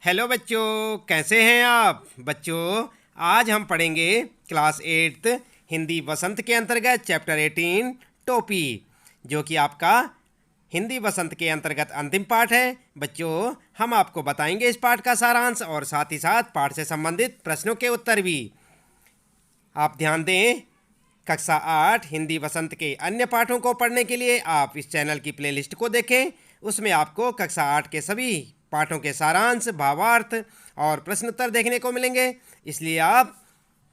Hello बच्चों, कैसे हैं आप बच्चों। आज हम पढ़ेंगे क्लास 8 हिंदी वसंत के अंतर्गत चैप्टर 18 टोपी, जो कि आपका हिंदी वसंत के अंतर्गत अंतिम पाठ है। बच्चों, हम आपको बताएंगे इस पाठ का सारांश और साथ ही साथ पाठ से संबंधित प्रश्नों के उत्तर भी। आप ध्यान दें, कक्षा 8 हिंदी वसंत के अन्य पाठों को पढ़ने के लिए आप इस चैनल की प्लेलिस्ट को देखें। उसमें आपको कक्षा 8 के सभी पाठों के सारांश, भावार्थ और प्रश्नोत्तर देखने को मिलेंगे। इसलिए आप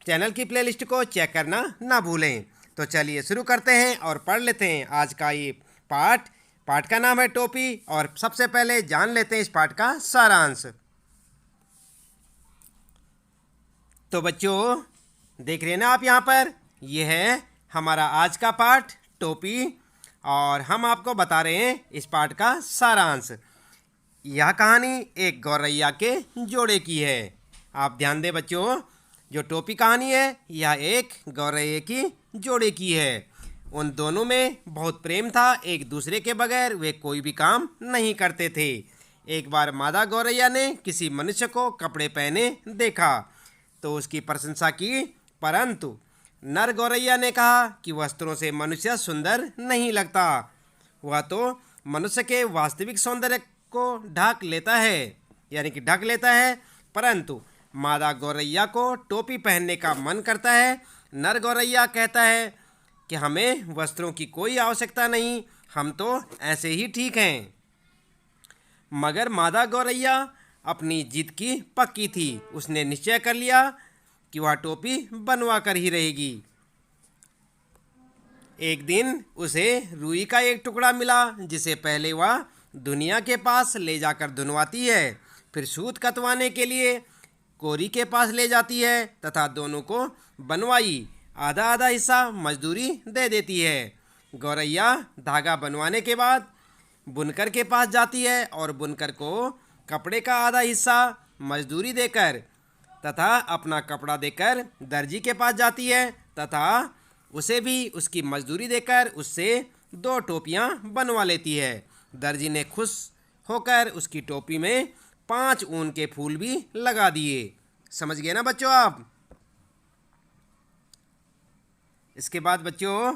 चैनल की प्लेलिस्ट को चेक करना ना भूलें। तो चलिए शुरू करते हैं और पढ़ लेते हैं आज का ये पाठ। पाठ का नाम है टोपी और सबसे पहले जान लेते हैं इस पाठ का सारांश। तो बच्चों, देख रहे हैं ना आप यहाँ पर, यह है हमारा आज का पाठ टोपी और हम आपको बता रहे हैं इस पाठ का सारांश। यह कहानी एक गौरैया के जोड़े की है। आप ध्यान दें बच्चों, जो टोपी कहानी है यह एक गौरैया की जोड़े की है। उन दोनों में बहुत प्रेम था, एक दूसरे के बगैर वे कोई भी काम नहीं करते थे। एक बार मादा गौरैया ने किसी मनुष्य को कपड़े पहने देखा तो उसकी प्रशंसा की, परंतु नर गौरैया ने कहा कि वस्त्रों से मनुष्य सुंदर नहीं लगता, वह तो मनुष्य के वास्तविक सौंदर्य को ढक लेता है, यानी कि ढक लेता है। परंतु मादा गौरैया को टोपी पहनने का मन करता है। नर गौरैया कहता है कि हमें वस्त्रों की कोई आवश्यकता नहीं, हम तो ऐसे ही ठीक हैं। मगर मादा गौरैया अपनी जिद की पक्की थी। उसने निश्चय कर लिया कि वह टोपी बनवा कर ही रहेगी। एक दिन उसे रुई का एक टुकड़ा मिला जिसे पहले वह दुनिया के पास ले जाकर धुनवाती है, फिर सूत कतवाने के लिए कोरी के पास ले जाती है तथा दोनों को बनवाई आधा आधा हिस्सा मजदूरी दे देती है। गौरैया धागा बनवाने के बाद बुनकर के पास जाती है और बुनकर को कपड़े का आधा हिस्सा मजदूरी देकर तथा अपना कपड़ा देकर दर्जी के पास जाती है तथा उसे भी उसकी मजदूरी देकर उससे 2 टोपियां बनवा लेती है। दर्जी ने खुश होकर उसकी टोपी में 5 ऊन के फूल भी लगा दिए। समझ गए ना बच्चों आप। इसके बाद बच्चों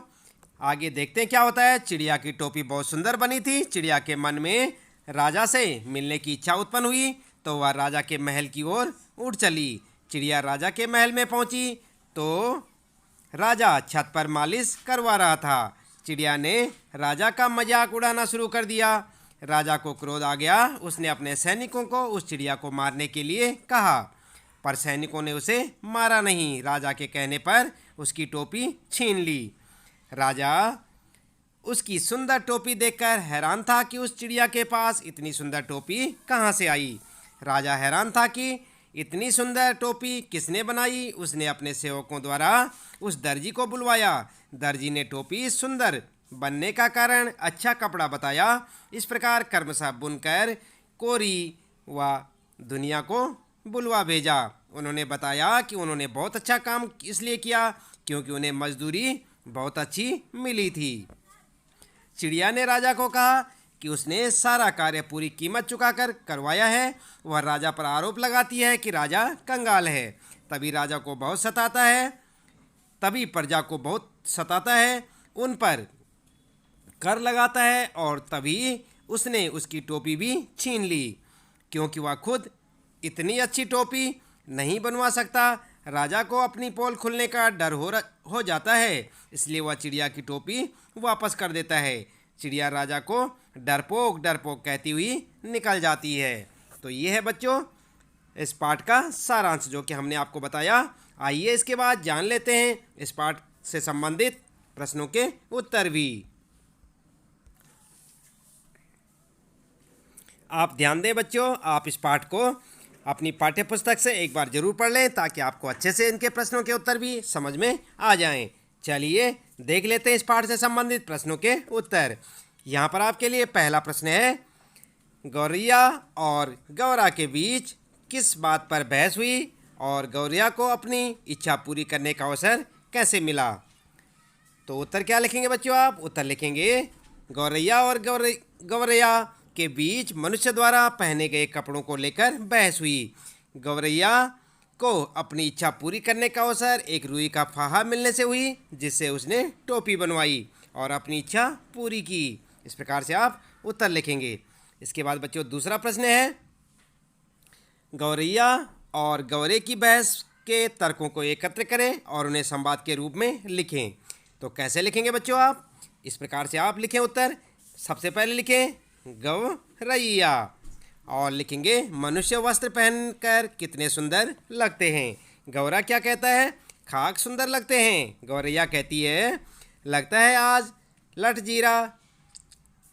आगे देखते हैं क्या होता है। चिड़िया की टोपी बहुत सुंदर बनी थी। चिड़िया के मन में राजा से मिलने की इच्छा उत्पन्न हुई तो वह राजा के महल की ओर उड़ चली। चिड़िया राजा के महल में पहुंची तो राजा छत पर मालिश करवा रहा था। चिड़िया ने राजा का मजाक उड़ाना शुरू कर दिया। राजा को क्रोध आ गया। उसने अपने सैनिकों को उस चिड़िया को मारने के लिए कहा, पर सैनिकों ने उसे मारा नहीं। राजा के कहने पर उसकी टोपी छीन ली। राजा उसकी सुंदर टोपी देखकर हैरान था कि उस चिड़िया के पास इतनी सुंदर टोपी कहाँ से आई। राजा हैरान था कि इतनी सुंदर टोपी किसने बनाई। उसने अपने सेवकों द्वारा उस दर्जी को बुलवाया। दर्जी ने टोपी सुंदर बनने का कारण अच्छा कपड़ा बताया। इस प्रकार कर्मशः बुनकर कोरी व दुनिया को बुलवा भेजा। उन्होंने बताया कि उन्होंने बहुत अच्छा काम इसलिए किया क्योंकि उन्हें मजदूरी बहुत अच्छी मिली थी। चिड़िया ने राजा को कहा कि उसने सारा कार्य पूरी कीमत चुकाकर करवाया है। वह राजा पर आरोप लगाती है कि राजा कंगाल है, तभी राजा को बहुत सताता है, तभी प्रजा को बहुत सताता है, उन पर कर लगाता है और तभी उसने उसकी टोपी भी छीन ली क्योंकि वह खुद इतनी अच्छी टोपी नहीं बनवा सकता। राजा को अपनी पोल खुलने का डर हो जाता है, इसलिए वह चिड़िया की टोपी वापस कर देता है। चिड़िया राजा को डरपोक डरपोक कहती हुई निकल जाती है। तो ये है बच्चों इस पाठ का सारांश जो कि हमने आपको बताया। आइए इसके बाद जान लेते हैं इस पाठ से संबंधित प्रश्नों के उत्तर भी। आप ध्यान दें बच्चों, आप इस पाठ को अपनी पाठ्य पुस्तक से एक बार जरूर पढ़ लें ताकि आपको अच्छे से इनके प्रश्नों के उत्तर भी समझ में आ जाएं। चलिए देख लेते हैं इस पाठ से संबंधित प्रश्नों के उत्तर। यहाँ पर आपके लिए पहला प्रश्न है, गौरैया और गौरा के बीच किस बात पर बहस हुई और गौरैया को अपनी इच्छा पूरी करने का अवसर कैसे मिला। तो उत्तर क्या लिखेंगे बच्चों आप। उत्तर लिखेंगे, गौरैया और गौरैया के बीच मनुष्य द्वारा पहने गए कपड़ों को लेकर बहस हुई। गौरैया को अपनी इच्छा पूरी करने का अवसर एक रुई का फाहा मिलने से हुई, जिससे उसने टोपी बनवाई और अपनी इच्छा पूरी की। इस प्रकार से आप उत्तर लिखेंगे। इसके बाद बच्चों दूसरा प्रश्न है, गौरैया और गौरे की बहस के तर्कों को एकत्र करें और उन्हें संवाद के रूप में लिखें। तो कैसे लिखेंगे बच्चों आप? इस प्रकार से आप लिखें उत्तर। सबसे पहले लिखें गौरैया और लिखेंगे मनुष्य वस्त्र पहनकर कितने सुंदर लगते हैं। गौरा क्या कहता है? खाक सुंदर लगते हैं। गौरैया कहती है लगता है आज लठ जीरा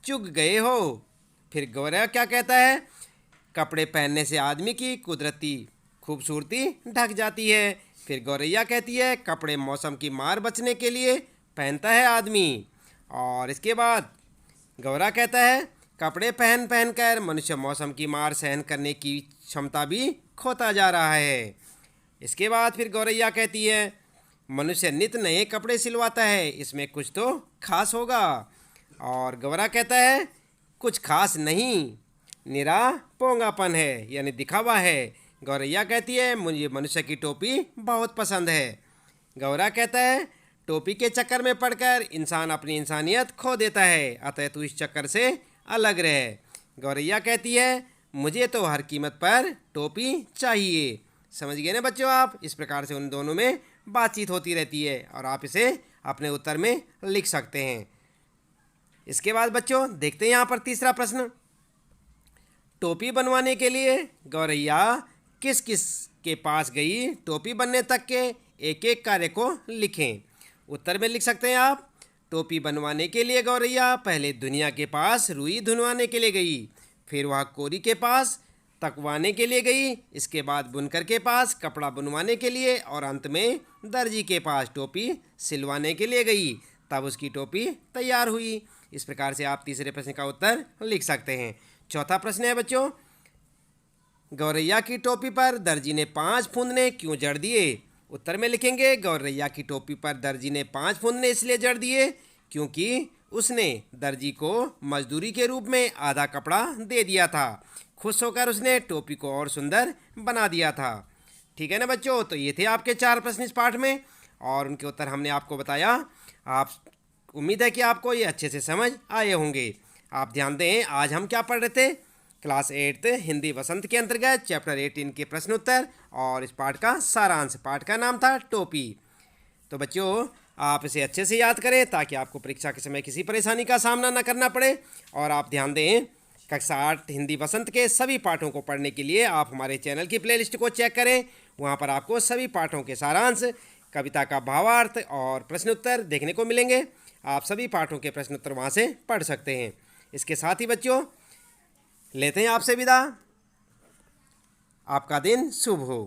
चुग गए हो। फिर गौरा क्या कहता है? कपड़े पहनने से आदमी की कुदरती खूबसूरती ढक जाती है। फिर गौरैया कहती है कपड़े मौसम की मार बचने के लिए पहनता है आदमी। और इसके बाद गौरा कहता है कपड़े पहन पहन कर मनुष्य मौसम की मार सहन करने की क्षमता भी खोता जा रहा है। इसके बाद फिर गौरैया कहती है मनुष्य नित नए कपड़े सिलवाता है, इसमें कुछ तो खास होगा। और गौरा कहता है कुछ खास नहीं, निरा पोंगापन है, यानी दिखावा है। गौरैया कहती है मुझे मनुष्य की टोपी बहुत पसंद है। गौरा कहता है टोपी के चक्कर में पड़कर इंसान अपनी इंसानियत खो देता है, अतः तू इस चक्कर से अलग रहे। गौरैया कहती है मुझे तो हर कीमत पर टोपी चाहिए। समझ गए ना बच्चों आप? इस प्रकार से उन दोनों में बातचीत होती रहती है और आप इसे अपने उत्तर में लिख सकते हैं। इसके बाद बच्चों देखते हैं यहाँ पर तीसरा प्रश्न, टोपी बनवाने के लिए गौरैया किस किस के पास गई? टोपी बनने तक के एक एक कार्य को लिखें। उत्तर में लिख सकते हैं आप, टोपी बनवाने के लिए गौरैया पहले दुनिया के पास रुई धुनवाने के लिए गई, फिर वह कोरी के पास तकवाने के लिए गई, इसके बाद बुनकर के पास कपड़ा बुनवाने के लिए और अंत में दर्जी के पास टोपी सिलवाने के लिए गई, तब उसकी टोपी तैयार हुई। इस प्रकार से आप तीसरे प्रश्न का उत्तर लिख सकते हैं। चौथा प्रश्न है बच्चों, गौरैया की टोपी पर दर्जी ने 5 फुंदने क्यों जड़ दिए? उत्तर में लिखेंगे गौरैया की टोपी पर दर्जी ने 5 फुंदने इसलिए जड़ दिए क्योंकि उसने दर्जी को मजदूरी के रूप में आधा कपड़ा दे दिया था। खुश होकर उसने टोपी को और सुंदर बना दिया था। ठीक है ना बच्चों? तो ये थे आपके 4 प्रश्न इस पाठ में और उनके उत्तर हमने आपको बताया। आप उम्मीद है कि आपको ये अच्छे से समझ आए होंगे। आप ध्यान दें, आज हम क्या पढ़ रहे थे? क्लास 8 हिंदी वसंत के अंतर्गत चैप्टर 18 के प्रश्न उत्तर और इस पाठ का सारांश। पाठ का नाम था टोपी। तो बच्चों आप इसे अच्छे से याद करें ताकि आपको परीक्षा के समय किसी परेशानी का सामना न करना पड़े। और आप ध्यान दें, कक्षा 8 हिंदी वसंत के सभी पाठों को पढ़ने के लिए आप हमारे चैनल की प्लेलिस्ट को चेक करें। वहाँ पर आपको सभी पाठों के सारांश, कविता का भावार्थ और प्रश्न उत्तर देखने को मिलेंगे। आप सभी पाठों के प्रश्न उत्तर वहाँ से पढ़ सकते हैं। इसके साथ ही बच्चों लेते हैं आपसे विदा। आपका दिन शुभ हो।